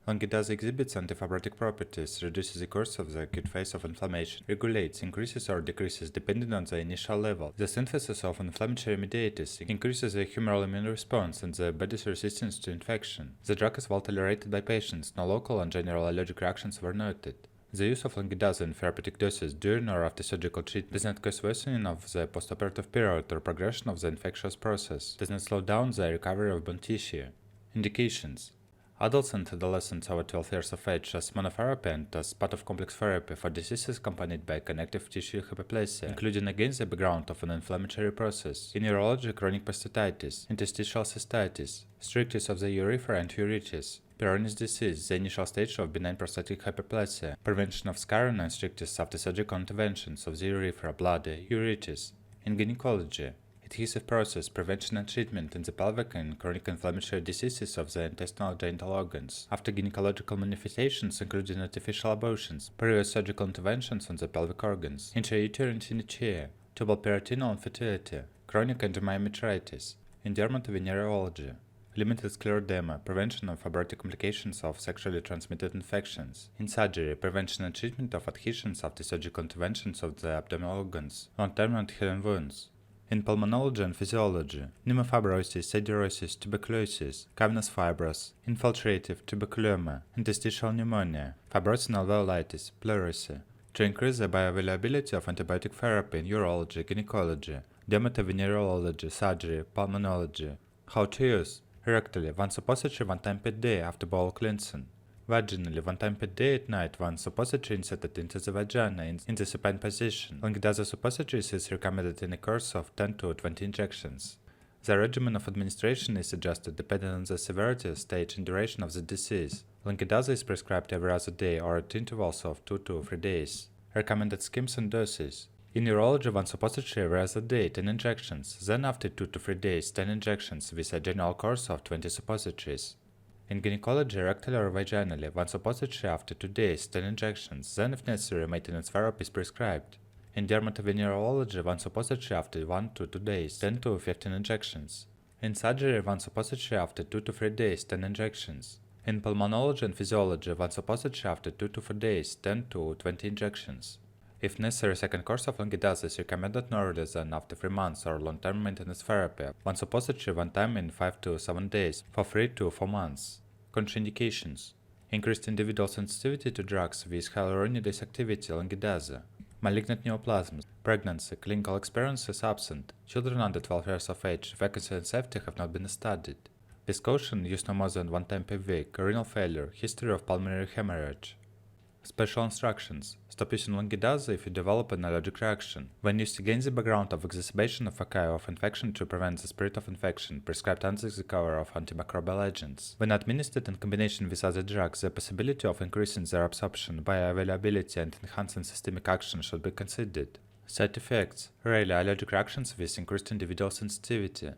Longidaza exhibits antifibrotic properties, reduces the course of the acute phase of inflammation, regulates, increases or decreases depending on the initial level, the synthesis of inflammatory mediators, increases the humoral immune response and the body's resistance to infection. The drug is well tolerated by patients, no local and general allergic reactions were noted. The use of Longidaza in therapeutic doses during or after surgical treatment does not cause worsening of the postoperative period or progression of the infectious process, does not slow down the recovery of bone tissue. Indications: adults and adolescents over 12 years of age as monotherapy and as part of complex therapy for diseases accompanied by connective tissue hypoplasia, including against the background of an inflammatory process, in urology chronic prostatitis, interstitial cystitis, strictus of the urethra and uritis, Peyronie's disease, the initial stage of benign prostatic hyperplasia, prevention of scarring and strictus after surgical interventions of the urethra, bladder, uritis. In gynecology, adhesive process, prevention and treatment in the pelvic and chronic inflammatory diseases of the intestinal genital organs, after gynecological manifestations including artificial abortions, previous surgical interventions on the pelvic organs, intrauterine teenage, tubal peritoneal infertility, chronic endomyometritis. In dermatovenerology, limited scleroderma, prevention of fibrotic complications of sexually transmitted infections. In surgery, prevention and treatment of adhesions after surgical interventions of the abdominal organs, long-term and healing wounds. In pulmonology and physiology, pneumofibrosis, siderosis, tuberculosis, cavernous fibrosis, infiltrative tuberculoma, interstitial pneumonia, fibrosis and alveolitis, pleurisy. To increase the bioavailability of antibiotic therapy in urology, gynecology, dermatovenerology, surgery, pulmonology. How to use: rectally, one suppository 1 time per day after bowel cleansing. Vaginally, 1 time per day at night, one suppository inserted into the vagina in the supine position. Longidaza suppositories is recommended in a course of 10 to 20 injections. The regimen of administration is adjusted depending on the severity, stage, and duration of the disease. Longidaza is prescribed every other day or at intervals of 2 to 3 days. Recommended schemes and doses: in urology, one suppository every other day, 10 injections, then after 2 to 3 days, 10 injections with a general course of 20 suppositories. In gynecology, rectally or vaginally, one suppository after 2 days, 10 injections, then if necessary, maintenance therapy is prescribed. In dermatovenerology, one suppository after 1 to 2 days, 10 to 15 injections. In surgery, one suppository after 2 to 3 days, 10 injections. In pulmonology and physiology, one suppository after 2 to 4 days, 10 to 20 injections. If necessary, second course of Longidaza is recommended no earlier than after 3 months or long-term maintenance therapy, one suppository 1 time in 5 to 7 days for 3 to 4 months. Contraindications: increased individual sensitivity to drugs with hyaluronidase activity, Longidaza, malignant neoplasms, pregnancy, clinical experience is absent, children under 12 years of age, efficacy and safety have not been studied. With caution, use no more than 1 time per week, renal failure, history of pulmonary hemorrhage. Special instructions: stop using Longidaza if you develop an allergic reaction. When used against the background of exacerbation of foci of infection to prevent the spread of infection, prescribed under the cover of antimicrobial agents. When administered in combination with other drugs, the possibility of increasing their absorption, bioavailability, and enhancing systemic action should be considered. Side effects: rarely allergic reactions with increased individual sensitivity.